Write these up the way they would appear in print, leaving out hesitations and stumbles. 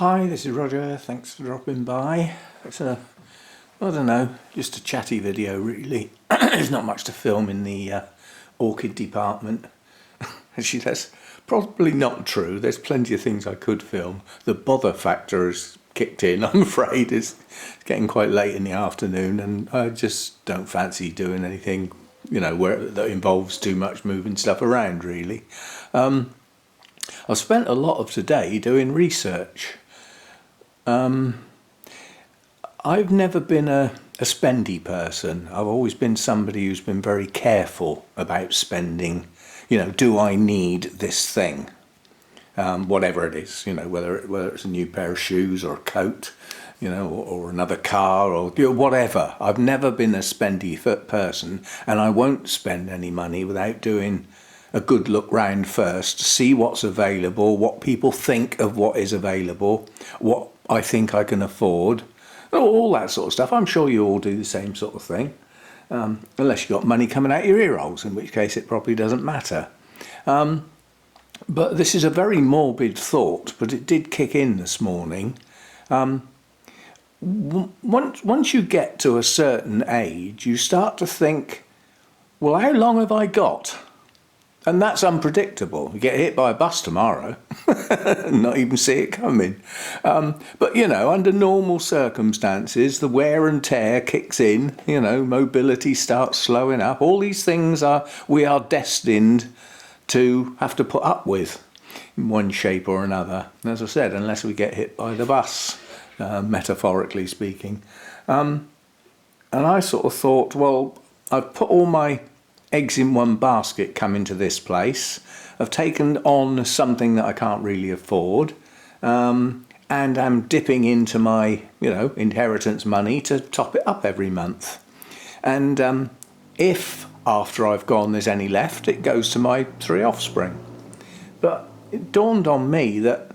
Hi, this is Roger. Thanks for dropping by. It's I don't know, just a chatty video really. There's not much to film in the orchid department. Actually, that's probably not true. There's plenty of things I could film. The bother factor has kicked in, I'm afraid. It's getting quite late in the afternoon and I just don't fancy doing anything, that involves too much moving stuff around really. I've spent a lot of today doing research. I've never been a spendy person. I've always been somebody who's been very careful about spending. Do I need this thing? Whatever it is, whether it's a new pair of shoes or a coat, or another car or whatever. I've never been a spendy person, and I won't spend any money without doing a good look round first to see what's available, what people think of what is available, what I think I can afford, all that sort of stuff. I'm sure you all do the same sort of thing, unless you've got money coming out your ear holes, in which case it probably doesn't matter. But this is a very morbid thought, but it did kick in this morning. Once you get to a certain age, you start to think, well, how long have I got? And that's unpredictable. You get hit by a bus tomorrow, not even see it coming. But, under normal circumstances, the wear and tear kicks in, mobility starts slowing up. All these things we are destined to have to put up with in one shape or another. As I said, unless we get hit by the bus, metaphorically speaking. And I sort of thought, well, I've put all my eggs in one basket coming to this place. I've taken on something that I can't really afford, and I'm dipping into my, inheritance money to top it up every month. And if after I've gone there's any left, it goes to my 3 offspring. But it dawned on me that,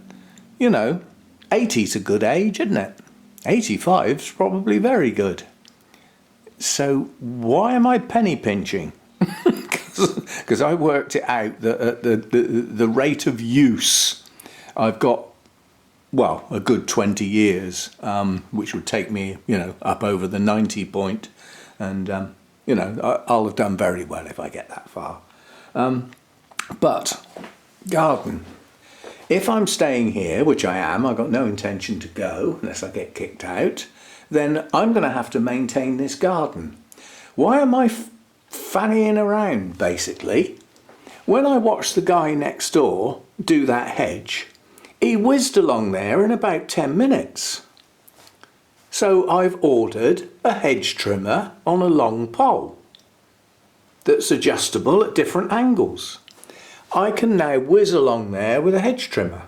80's a good age, isn't it? 85's probably very good. So why am I penny pinching? Because I worked it out that at the rate of use, I've got, a good 20 years, which would take me, up over the 90 point. And, I'll have done very well if I get that far. But garden. If I'm staying here, which I am, I've got no intention to go unless I get kicked out, then I'm going to have to maintain this garden. Why am I fannying around, basically? When I watched the guy next door do that hedge, he whizzed along there in about 10 minutes. So I've ordered a hedge trimmer on a long pole that's adjustable at different angles. I can now whiz along there with a hedge trimmer.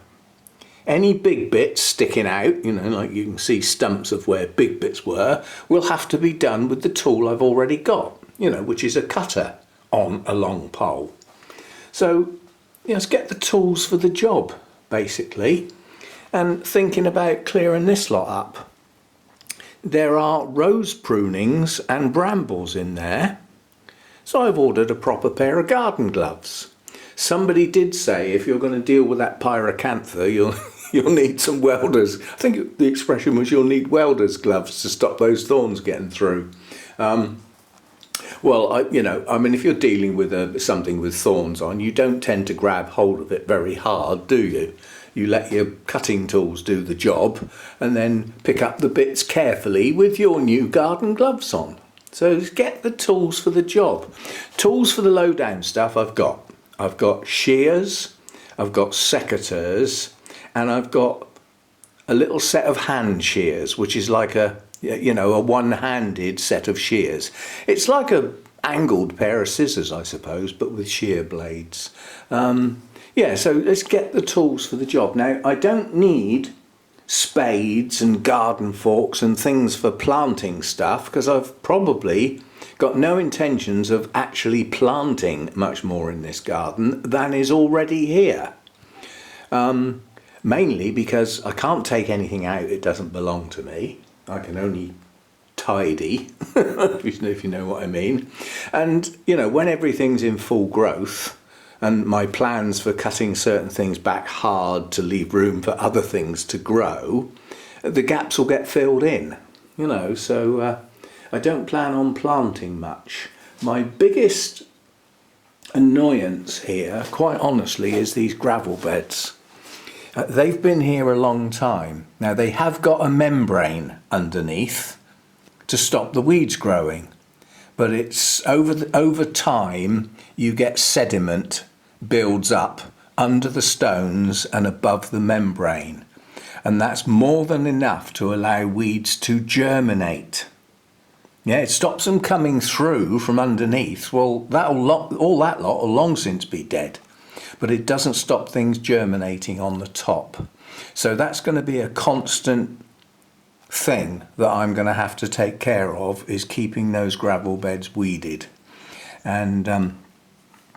Any big bits sticking out, like you can see stumps of where big bits were, will have to be done with the tool I've already got, which is a cutter on a long pole. So, let's get the tools for the job, basically. And thinking about clearing this lot up. There are rose prunings and brambles in there. So I've ordered a proper pair of garden gloves. Somebody did say if you're going to deal with that pyracantha, you'll need some welders. I think the expression was you'll need welders' gloves to stop those thorns getting through. Well, if you're dealing with something with thorns on, you don't tend to grab hold of it very hard, do you? You let your cutting tools do the job and then pick up the bits carefully with your new garden gloves on. So get the tools for the job. Tools for the low down stuff I've got. I've got shears, I've got secateurs, and I've got a little set of hand shears, which is like a one-handed set of shears. It's like a angled pair of scissors, I suppose, but with shear blades. So let's get the tools for the job. Now, I don't need spades and garden forks and things for planting stuff, because I've probably got no intentions of actually planting much more in this garden than is already here. Mainly because I can't take anything out, it doesn't belong to me. I can only tidy, if you know what I mean. And, when everything's in full growth, and my plans for cutting certain things back hard to leave room for other things to grow, the gaps will get filled in, you know, so I don't plan on planting much. My biggest annoyance here, quite honestly, is these gravel beds. They've been here a long time. Now they have got a membrane underneath to stop the weeds growing, but it's over time you get sediment builds up under the stones and above the membrane, and that's more than enough to allow weeds to germinate. Yeah, it stops them coming through from underneath. Well, all that lot will long since be dead, but it doesn't stop things germinating on the top. So that's going to be a constant thing that I'm going to have to take care of, is keeping those gravel beds weeded. And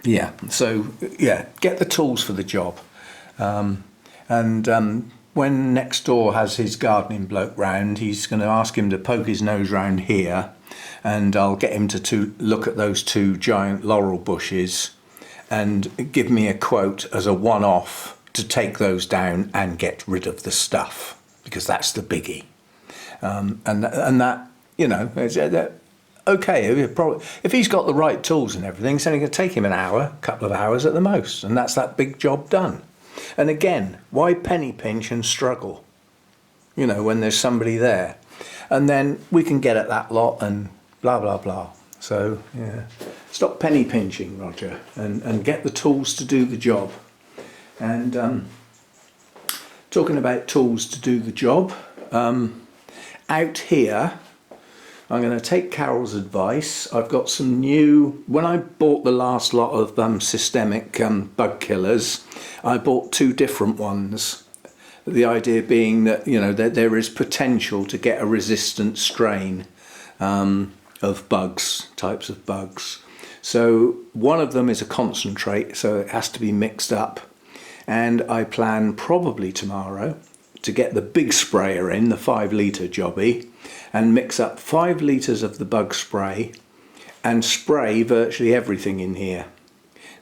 yeah, so yeah, get the tools for the job. When next door has his gardening bloke round, he's going to ask him to poke his nose round here, and I'll get him to look at those 2 giant laurel bushes and give me a quote as a one-off to take those down and get rid of the stuff, because that's the biggie. And that, you know, okay, if he's got the right tools and everything, it's only going to take him an hour, a couple of hours at the most, and that's that big job done. And again, why penny pinch and struggle, you know, when there's somebody there? And then we can get at that lot and blah, blah, blah. So, yeah, stop penny pinching, Roger, and get the tools to do the job. And talking about tools to do the job, out here, I'm going to take Carol's advice. I've got some new, when I bought the last lot of systemic bug killers, I bought 2 different ones. The idea being that, you know, that there is potential to get a resistant strain of bugs, types of bugs. So one of them is a concentrate, so it has to be mixed up. And I plan probably tomorrow to get the big sprayer in, the 5-litre jobby, and mix up 5 litres of the bug spray and spray virtually everything in here.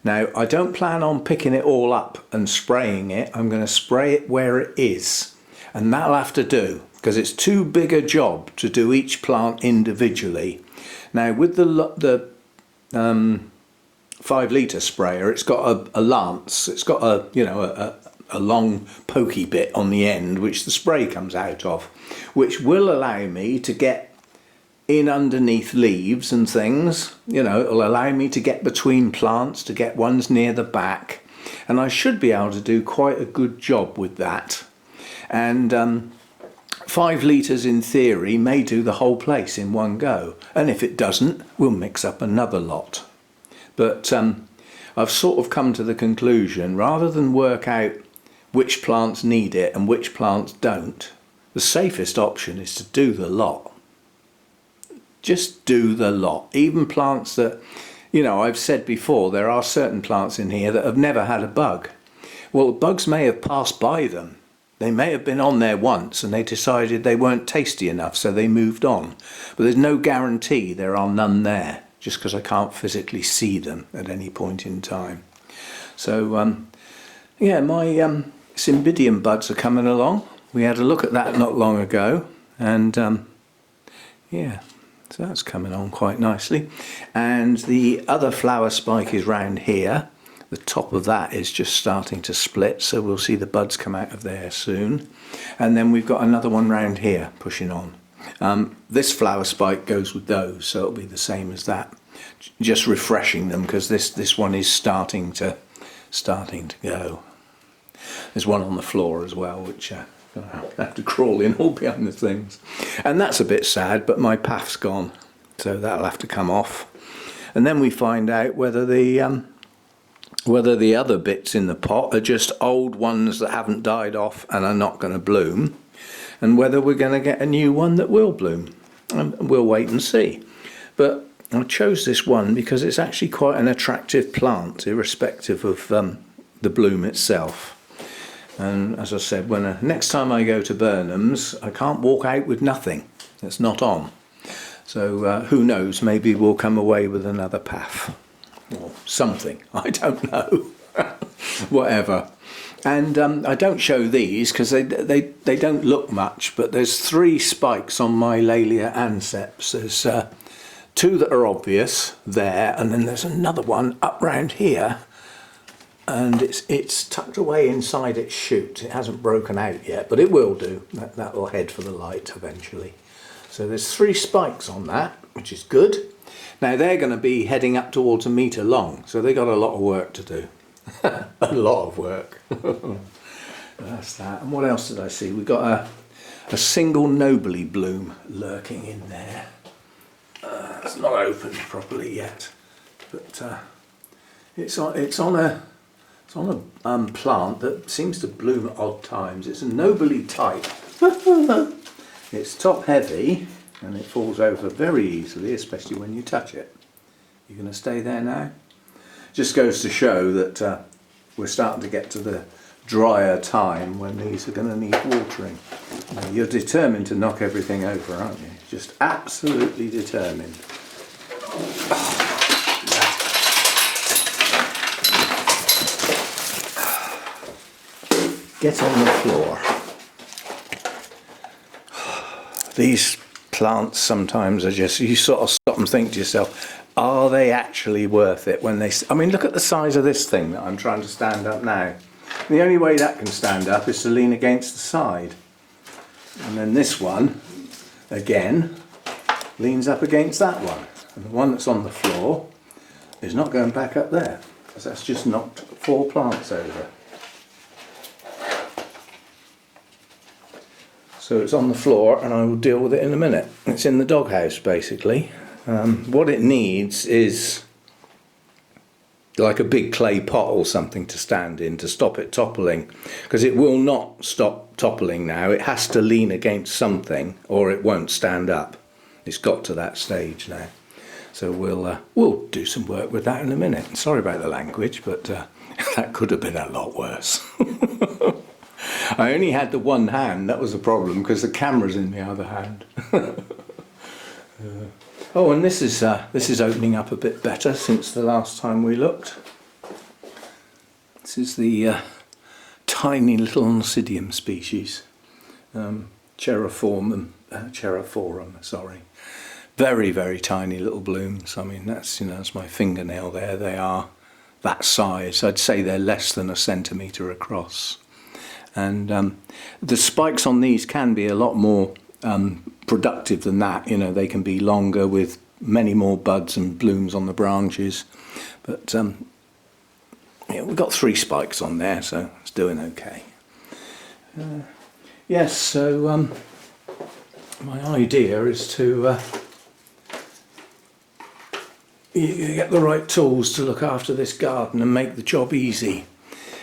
Now, I don't plan on picking it all up and spraying it. I'm going to spray it where it is, and that'll have to do, because it's too big a job to do each plant individually. Now, with the 5-litre sprayer, it's got a lance. It's got a long pokey bit on the end which the spray comes out of, which will allow me to get in underneath leaves and things. You know, it'll allow me to get between plants, to get ones near the back, and I should be able to do quite a good job with that. And 5 litres in theory may do the whole place in one go, and if it doesn't, we'll mix up another lot. But I've sort of come to the conclusion, rather than work out which plants need it and which plants don't, the safest option is to do the lot. Just do the lot. Even plants that, you know, I've said before, there are certain plants in here that have never had a bug. Well, bugs may have passed by them. They may have been on there once and they decided they weren't tasty enough, so they moved on. But there's no guarantee there are none there, just because I can't physically see them at any point in time. So, yeah, my Cymbidium buds are coming along. We had a look at that not long ago, and yeah, so that's coming on quite nicely. And the other flower spike is round here. The top of that is just starting to split, so we'll see the buds come out of there soon. And then we've got another one round here pushing on. This flower spike goes with those, so it'll be the same as that. Just refreshing them, because this one is starting to go. There's one on the floor as well, which I have to crawl in all behind the things. And that's a bit sad, but my path's gone, so that'll have to come off. And then we find out whether the other bits in the pot are just old ones that haven't died off and are not going to bloom, and whether we're going to get a new one that will bloom. And we'll wait and see. But I chose this one because it's actually quite an attractive plant, irrespective of the bloom itself. And as I said, next time I go to Burnham's, I can't walk out with nothing. It's not on. So who knows, maybe we'll come away with another path. Or something, I don't know. whatever. And I don't show these because they don't look much, but there's 3 spikes on my Laelia anceps. There's 2 that are obvious there, and then there's another one up round here, and it's tucked away inside its shoot. It hasn't broken out yet, but it will do. That will head for the light eventually. So there's 3 spikes on that, which is good. Now they're going to be heading up towards 1 metre long, so they got a lot of work to do. A lot of work. That's that. And what else did I see? We got a single nobly bloom lurking in there. It's not opened properly yet, but it's on a plant that seems to bloom at odd times. It's a nobly type. It's top heavy and it falls over very easily, especially when you touch it. You're going to stay there now? Just goes to show that we're starting to get to the drier time when these are going to need watering. Now, you're determined to knock everything over, aren't you? Just absolutely determined. Get on the floor. These plants sometimes are just, you sort of stop and think to yourself, are they actually worth it when they... I mean, look at the size of this thing that I'm trying to stand up now. The only way that can stand up is to lean against the side. And then this one, again, leans up against that one. And the one that's on the floor is not going back up there, because that's just knocked 4 plants over. So it's on the floor and I will deal with it in a minute. It's in the doghouse, basically. What it needs is like a big clay pot or something to stand in to stop it toppling, because it will not stop toppling now. It has to lean against something or it won't stand up. It's got to that stage now. So we'll do some work with that in a minute. Sorry about the language, but that could have been a lot worse. I only had the one hand, that was the problem, because the camera's in the other hand. Oh, and this is opening up a bit better since the last time we looked. This is the tiny little Oncidium species, Cherophorum, sorry. Very, very tiny little blooms. I mean, that's my fingernail there. They are that size. I'd say they're less than 1 centimetre across. And the spikes on these can be a lot more productive than that. They can be longer with many more buds and blooms on the branches. But we've got 3 spikes on there, so it's doing okay. Yes, so my idea is to you get the right tools to look after this garden and make the job easy.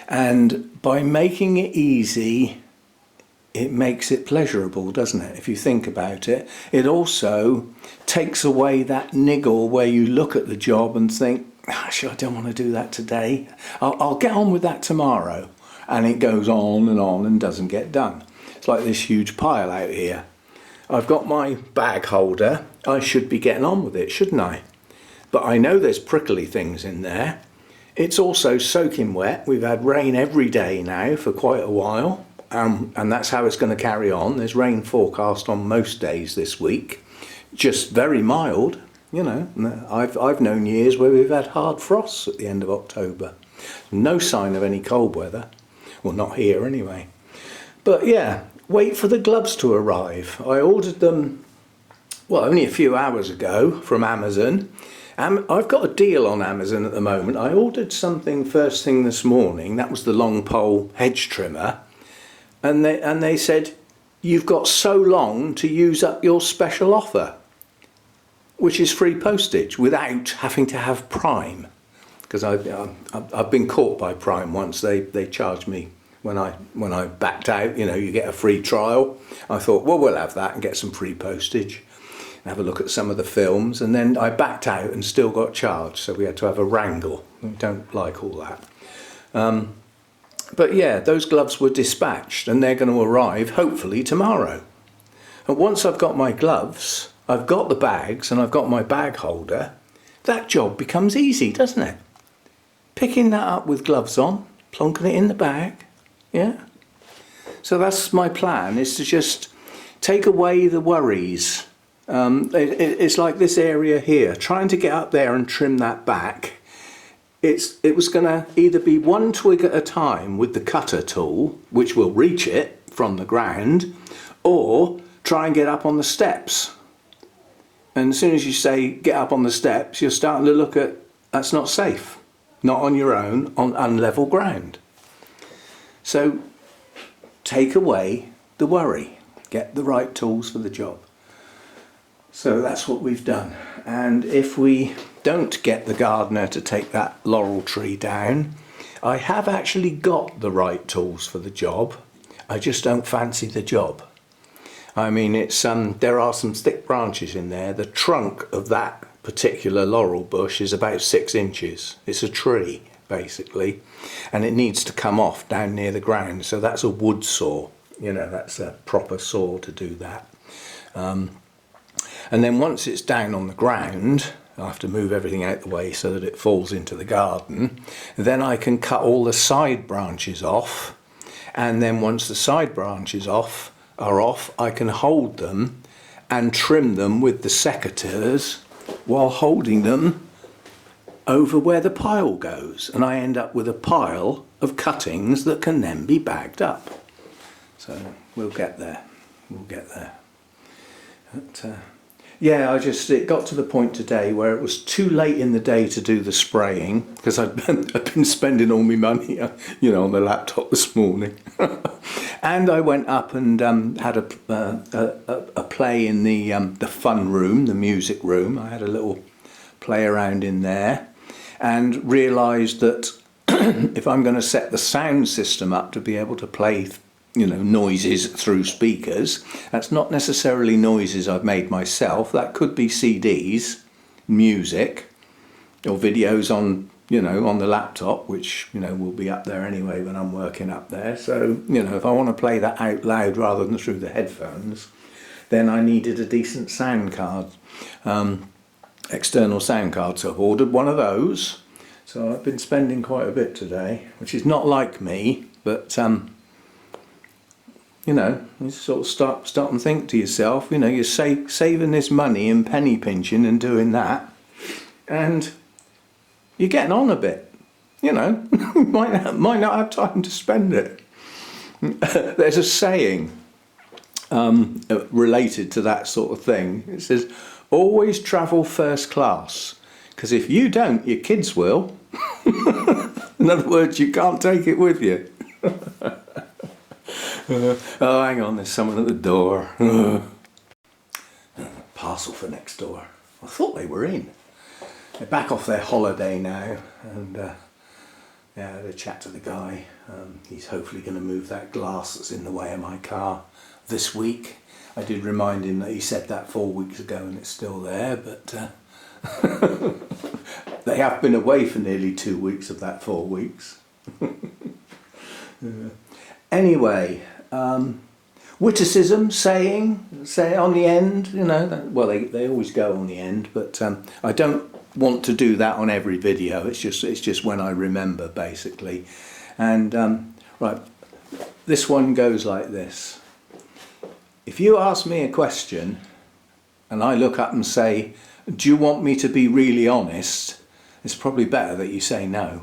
And by making it easy, it makes it pleasurable, doesn't it? If you think about it, it also takes away that niggle where you look at the job and think, actually, I don't want to do that today. I'll get on with that tomorrow. And it goes on and doesn't get done. It's like this huge pile out here. I've got my bag holder. I should be getting on with it, shouldn't I? But I know there's prickly things in there. It's also soaking wet. We've had rain every day now for quite a while. And that's how it's going to carry on. There's rain forecast on most days this week. Just very mild, I've known years where we've had hard frosts at the end of October. No sign of any cold weather. Well, not here anyway. But yeah, wait for the gloves to arrive. I ordered them, only a few hours ago from Amazon. I've got a deal on Amazon at the moment. I ordered something first thing this morning. That was the long pole hedge trimmer. And they said, you've got so long to use up your special offer, which is free postage without having to have Prime. Because I've been caught by Prime once. They charged me when I backed out. You get a free trial. I thought, well, we'll have that and get some free postage. Have a look at some of the films, and then I backed out and still got charged, so we had to have a wrangle. We don't like all that. But yeah, those gloves were dispatched and they're going to arrive hopefully tomorrow. And once I've got my gloves, I've got the bags and I've got my bag holder, that job becomes easy, doesn't it? Picking that up with gloves on, plonking it in the bag. Yeah. So that's my plan, is to just take away the worries. It's like this area here, trying to get up there and trim that back. It was going to either be one twig at a time with the cutter tool, which will reach it from the ground, or try and get up on the steps. And as soon as you say get up on the steps, you're starting to look at, that's not safe, not on your own, on unlevel ground. So take away the worry, get the right tools for the job. So that's what we've done. And if we don't get the gardener to take that laurel tree down, I have actually got the right tools for the job. I just don't fancy the job. I mean, it's there are some thick branches in there. The trunk of that particular laurel bush is about 6 inches. It's a tree, basically, and it needs to come off down near the ground. So that's a wood saw. You know, that's a proper saw to do that. And then once it's down on the ground, I have to move everything out the way so that it falls into the garden. Then I can cut all the side branches off. And then once the side branches are off, I can hold them and trim them with the secateurs while holding them over where the pile goes. And I end up with a pile of cuttings that can then be bagged up. So we'll get there. We'll get there. But, yeah, it got to the point today where it was too late in the day to do the spraying, because I'd been spending all my money, you know, on the laptop this morning. And I went up and had a play in the fun room, the music room. I had a little play around in there and realised that if I'm going to set the sound system up to be able to play, you know, noises through speakers, that's not necessarily noises I've made myself. That could be CDs, music, or videos on, you know, on the laptop, which, you know, will be up there anyway when I'm working up there. So, you know, if I want to play that out loud rather than through the headphones, then I needed a decent sound card, external sound card. So I've ordered one of those. So I've been spending quite a bit today, which is not like me, but you know, you sort of start and think to yourself, you know, you're saving this money and penny pinching and doing that, and you're getting on a bit, you know. might not have time to spend it. There's a saying related to that sort of thing. It says, always travel first class, because if you don't, your kids will. In other words, you can't take it with you. Oh, hang on, there's someone at the door. Parcel for next door. I thought they were in. They're back off their holiday now, and yeah, I had a chat to the guy. He's hopefully going to move that glass that's in the way of my car this week. I did remind him that he said that 4 weeks ago and it's still there, but they have been away for nearly 2 weeks of that 4 weeks. Anyway, witticism, say on the end, you know, well, they always go on the end, but I don't want to do that on every video. It's just when I remember, basically. And right, this one goes like this. If you ask me a question and I look up and say, do you want me to be really honest? It's probably better that you say no.